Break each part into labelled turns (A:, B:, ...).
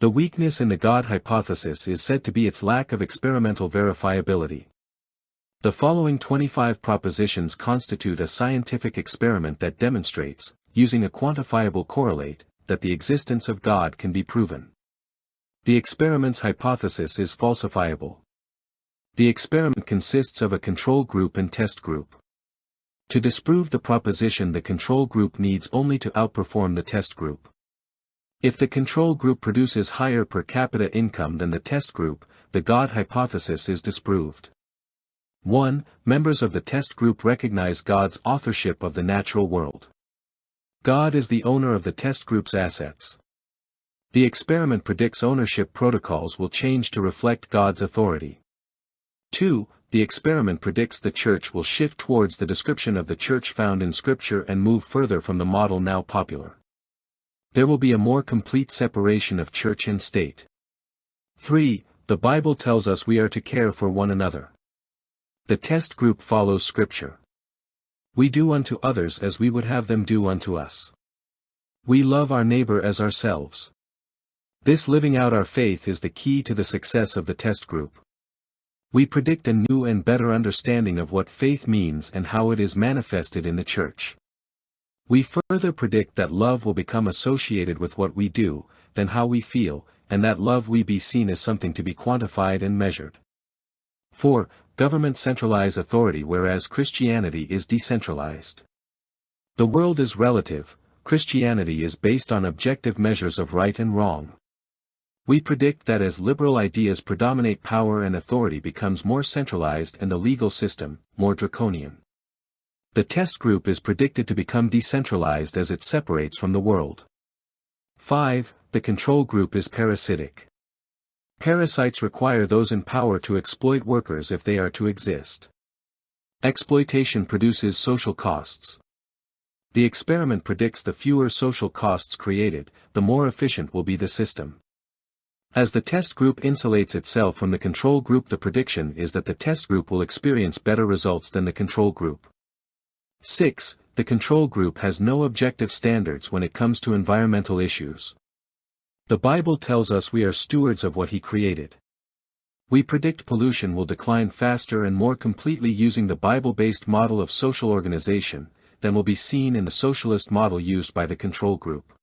A: The weakness in the God hypothesis is said to be its lack of experimental verifiability. The following 25 propositions constitute a scientific experiment that demonstrates, using a quantifiable correlate, that the existence of God can be proven. The experiment's hypothesis is falsifiable. The experiment consists of a control group and test group. To disprove the proposition, the control group needs only to outperform the test group. If the control group produces higher per capita income than the test group, the God hypothesis is disproved. 1. Members of the test group recognize God's authorship of the natural world. God is the owner of the test group's assets. The experiment predicts ownership protocols will change to reflect God's authority. 2. The experiment predicts the church will shift towards the description of the church found in Scripture and move further from the model now popular. There will be a more complete separation of church and state. 3. The Bible tells us we are to care for one another. The test group follows Scripture. We do unto others as we would have them do unto us. We love our neighbor as ourselves. This living out our faith is the key to the success of the test group. We predict a new and better understanding of what faith means and how it is manifested in the church. We further predict that love will become associated with what we do, then how we feel, and that love will be seen as something to be quantified and measured. 4. Government centralize authority whereas Christianity is decentralized. The world is relative, Christianity is based on objective measures of right and wrong. We predict that as liberal ideas predominate, power and authority becomes more centralized and the legal system, more draconian. The test group is predicted to become decentralized as it separates from the world. 5. The control group is parasitic. Parasites require those in power to exploit workers if they are to exist. Exploitation produces social costs. The experiment predicts the fewer social costs created, the more efficient will be the system. As the test group insulates itself from the control group, the prediction is that the test group will experience better results than the control group. 6. The control group has no objective standards when it comes to environmental issues. The Bible tells us we are stewards of what He created. We predict pollution will decline faster and more completely using the Bible-based model of social organization than will be seen in the socialist model used by the control group.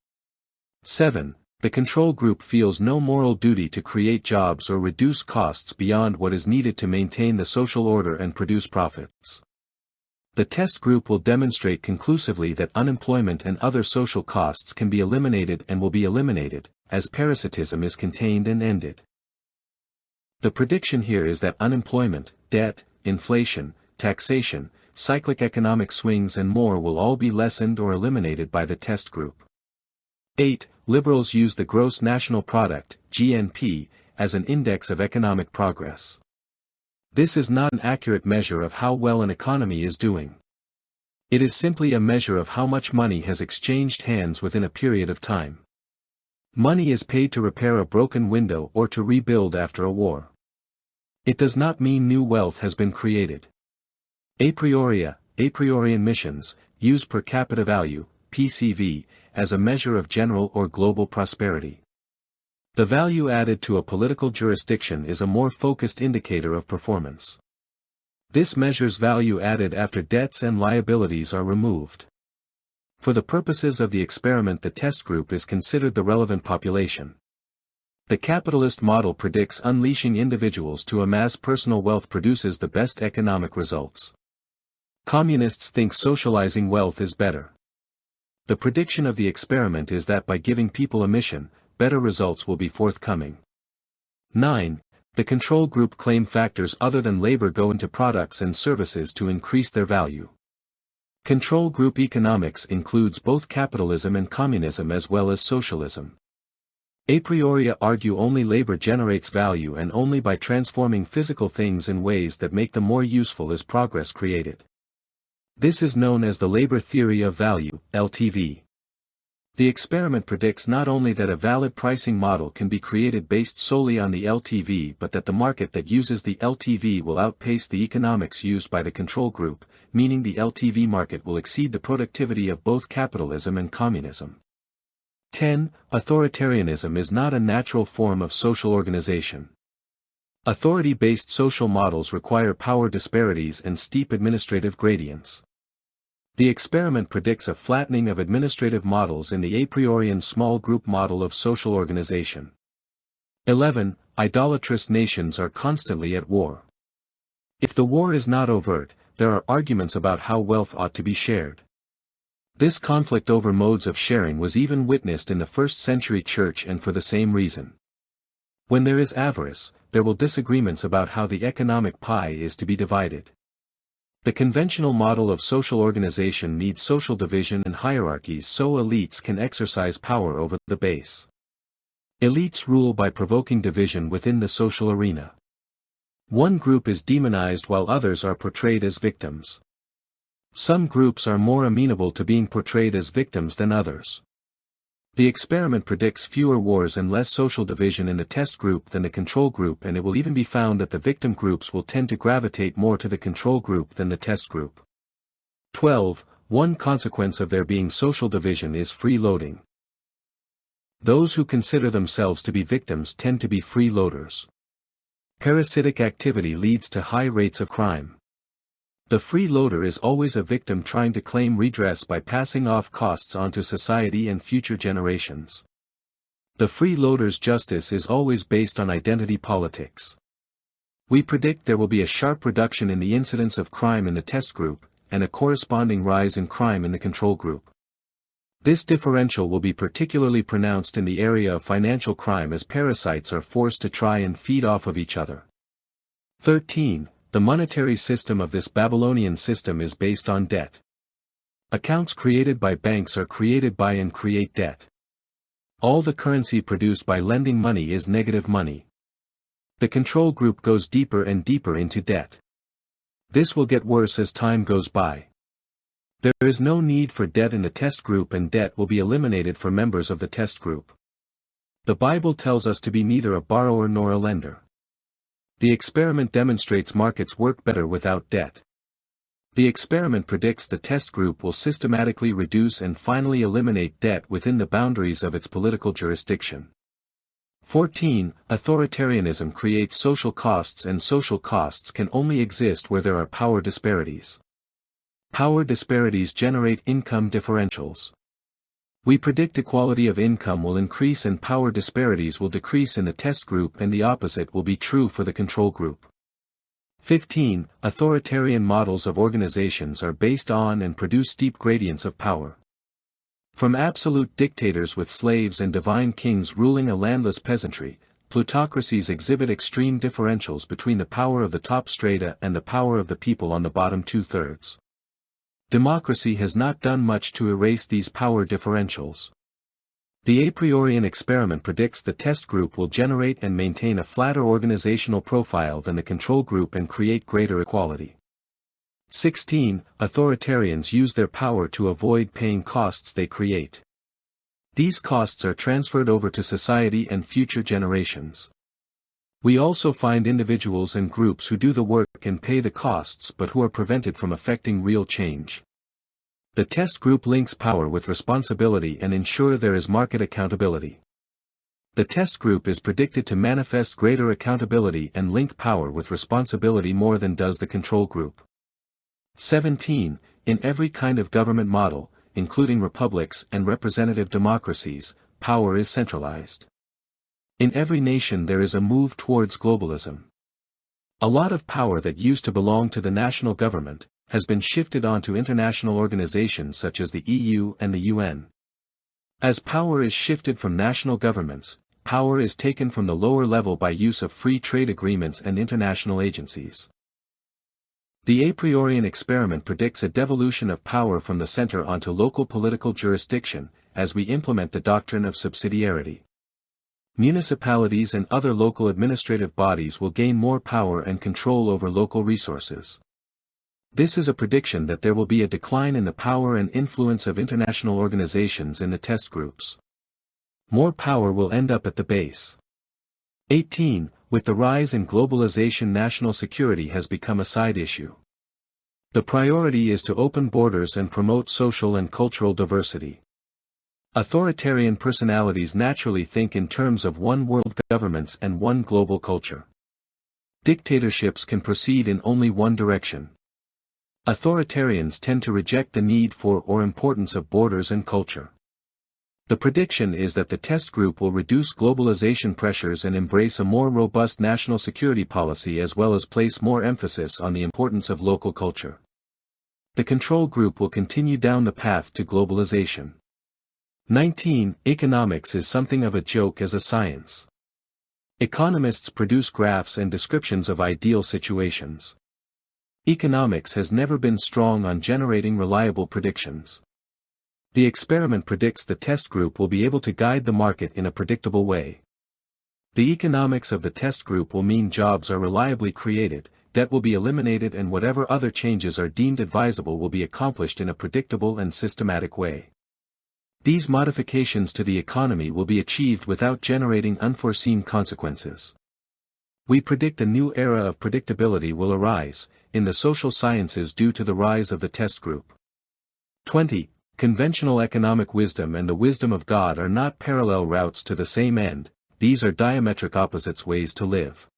A: 7. The control group feels no moral duty to create jobs or reduce costs beyond what is needed to maintain the social order and produce profits. The test group will demonstrate conclusively that unemployment and other social costs can be eliminated and will be eliminated, as parasitism is contained and ended. The prediction here is that unemployment, debt, inflation, taxation, cyclic economic swings and more will all be lessened or eliminated by the test group. 8. Liberals use the gross national product, GNP, as an index of economic progress. This is not an accurate measure of how well an economy is doing. It is simply a measure of how much money has exchanged hands within a period of time. Money is paid to repair a broken window or to rebuild after a war. It does not mean new wealth has been created. A priori missions, use per capita value, PCV, as a measure of general or global prosperity. The value added to a political jurisdiction is a more focused indicator of performance. This measures value added after debts and liabilities are removed. For the purposes of the experiment, the test group is considered the relevant population. The capitalist model predicts unleashing individuals to amass personal wealth produces the best economic results. Communists think socializing wealth is better. The prediction of the experiment is that by giving people a mission, better results will be forthcoming. 9. The control group claim factors other than labor go into products and services to increase their value. Control group economics includes both capitalism and communism as well as socialism. A priori argue only labor generates value and only by transforming physical things in ways that make them more useful is progress created. This is known as the labor theory of value, LTV. The experiment predicts not only that a valid pricing model can be created based solely on the LTV but that the market that uses the LTV will outpace the economics used by the control group, meaning the LTV market will exceed the productivity of both capitalism and communism. 10. Authoritarianism is not a natural form of social organization. Authority-based social models require power disparities and steep administrative gradients. The experiment predicts a flattening of administrative models in the a priorian small group model of social organization. 11. Idolatrous nations are constantly at war. If the war is not overt, there are arguments about how wealth ought to be shared. This conflict over modes of sharing was even witnessed in the first-century church, and for the same reason. When there is avarice, there will be disagreements about how the economic pie is to be divided. The conventional model of social organization needs social division and hierarchies so elites can exercise power over the base. Elites rule by provoking division within the social arena. One group is demonized while others are portrayed as victims. Some groups are more amenable to being portrayed as victims than others. The experiment predicts fewer wars and less social division in the test group than the control group, and it will even be found that the victim groups will tend to gravitate more to the control group than the test group. 12. One consequence of there being social division is freeloading. Those who consider themselves to be victims tend to be freeloaders. Parasitic activity leads to high rates of crime. The freeloader is always a victim trying to claim redress by passing off costs onto society and future generations. The freeloader's justice is always based on identity politics. We predict there will be a sharp reduction in the incidence of crime in the test group, and a corresponding rise in crime in the control group. This differential will be particularly pronounced in the area of financial crime as parasites are forced to try and feed off of each other. 13. The monetary system of this Babylonian system is based on debt. Accounts created by banks are created by and create debt. All the currency produced by lending money is negative money. The control group goes deeper and deeper into debt. This will get worse as time goes by. There is no need for debt in the test group, and debt will be eliminated for members of the test group. The Bible tells us to be neither a borrower nor a lender. The experiment demonstrates markets work better without debt. The experiment predicts the test group will systematically reduce and finally eliminate debt within the boundaries of its political jurisdiction. 14. Authoritarianism creates social costs, and social costs can only exist where there are power disparities. Power disparities generate income differentials. We predict equality of income will increase and power disparities will decrease in the test group, and the opposite will be true for the control group. 15. Authoritarian models of organizations are based on and produce steep gradients of power. From absolute dictators with slaves and divine kings ruling a landless peasantry, plutocracies exhibit extreme differentials between the power of the top strata and the power of the people on the bottom two-thirds. Democracy has not done much to erase these power differentials. The a priorian experiment predicts the test group will generate and maintain a flatter organizational profile than the control group and create greater equality. 16. Authoritarians use their power to avoid paying costs they create. These costs are transferred over to society and future generations. We also find individuals and groups who do the work and pay the costs but who are prevented from effecting real change. The test group links power with responsibility and ensure there is market accountability. The test group is predicted to manifest greater accountability and link power with responsibility more than does the control group. 17. In every kind of government model, including republics and representative democracies, power is centralized. In every nation there is a move towards globalism. A lot of power that used to belong to the national government has been shifted onto international organizations such as the EU and the UN. As power is shifted from national governments, power is taken from the lower level by use of free trade agreements and international agencies. The a priorian experiment predicts a devolution of power from the center onto local political jurisdiction, as we implement the doctrine of subsidiarity. Municipalities and other local administrative bodies will gain more power and control over local resources. This is a prediction that there will be a decline in the power and influence of international organizations in the test groups. More power will end up at the base. 18. With the rise in globalization, national security has become a side issue. The priority is to open borders and promote social and cultural diversity. Authoritarian personalities naturally think in terms of one world governments and one global culture. Dictatorships can proceed in only one direction. Authoritarians tend to reject the need for or importance of borders and culture. The prediction is that the test group will reduce globalization pressures and embrace a more robust national security policy as well as place more emphasis on the importance of local culture. The control group will continue down the path to globalization. 19. Economics is something of a joke as a science. Economists produce graphs and descriptions of ideal situations. Economics has never been strong on generating reliable predictions. The experiment predicts the test group will be able to guide the market in a predictable way. The economics of the test group will mean jobs are reliably created, debt will be eliminated, and whatever other changes are deemed advisable will be accomplished in a predictable and systematic way. These modifications to the economy will be achieved without generating unforeseen consequences. We predict a new era of predictability will arise in the social sciences due to the rise of the test group. 20. Conventional economic wisdom and the wisdom of God are not parallel routes to the same end, these are diametric opposites ways to live.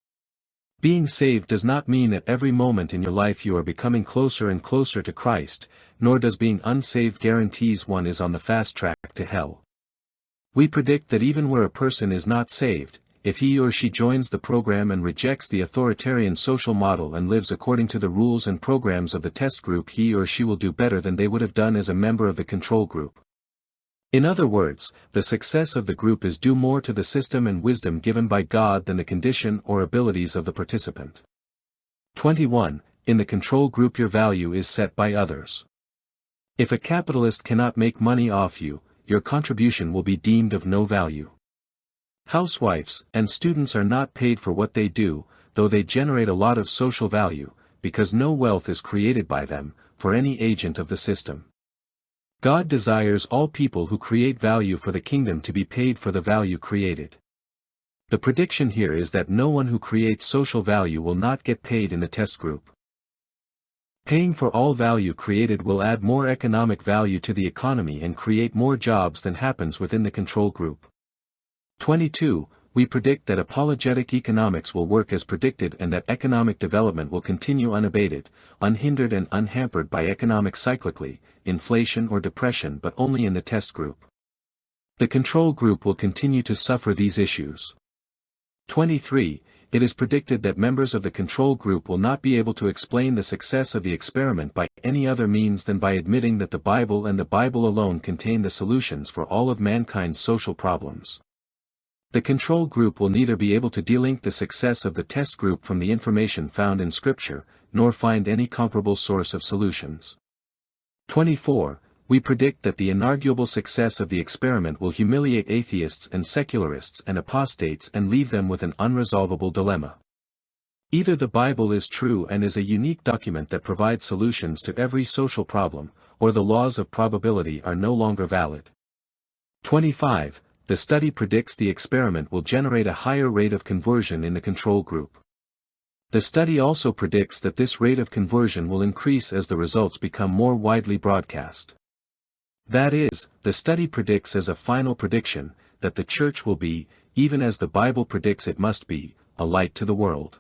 A: Being saved does not mean at every moment in your life you are becoming closer and closer to Christ, nor does being unsaved guarantees one is on the fast track to hell. We predict that even where a person is not saved, if he or she joins the program and rejects the authoritarian social model and lives according to the rules and programs of the test group, he or she will do better than they would have done as a member of the control group. In other words, the success of the group is due more to the system and wisdom given by God than the condition or abilities of the participant. 21. In the control group your value is set by others. If a capitalist cannot make money off you, your contribution will be deemed of no value. Housewives and students are not paid for what they do, though they generate a lot of social value, because no wealth is created by them, for any agent of the system. God desires all people who create value for the kingdom to be paid for the value created. The prediction here is that no one who creates social value will not get paid in the test group. Paying for all value created will add more economic value to the economy and create more jobs than happens within the control group. 22. We predict that apologetic economics will work as predicted and that economic development will continue unabated, unhindered and unhampered by economic cyclically, inflation or depression, but only in the test group. The control group will continue to suffer these issues. 23. It is predicted that members of the control group will not be able to explain the success of the experiment by any other means than by admitting that the Bible and the Bible alone contain the solutions for all of mankind's social problems. The control group will neither be able to delink the success of the test group from the information found in Scripture, nor find any comparable source of solutions. 24. We predict that the inarguable success of the experiment will humiliate atheists and secularists and apostates and leave them with an unresolvable dilemma. Either the Bible is true and is a unique document that provides solutions to every social problem, or the laws of probability are no longer valid. 25. The study predicts the experiment will generate a higher rate of conversion in the control group. The study also predicts that this rate of conversion will increase as the results become more widely broadcast. That is, the study predicts as a final prediction, that the church will be, even as the Bible predicts it must be, a light to the world.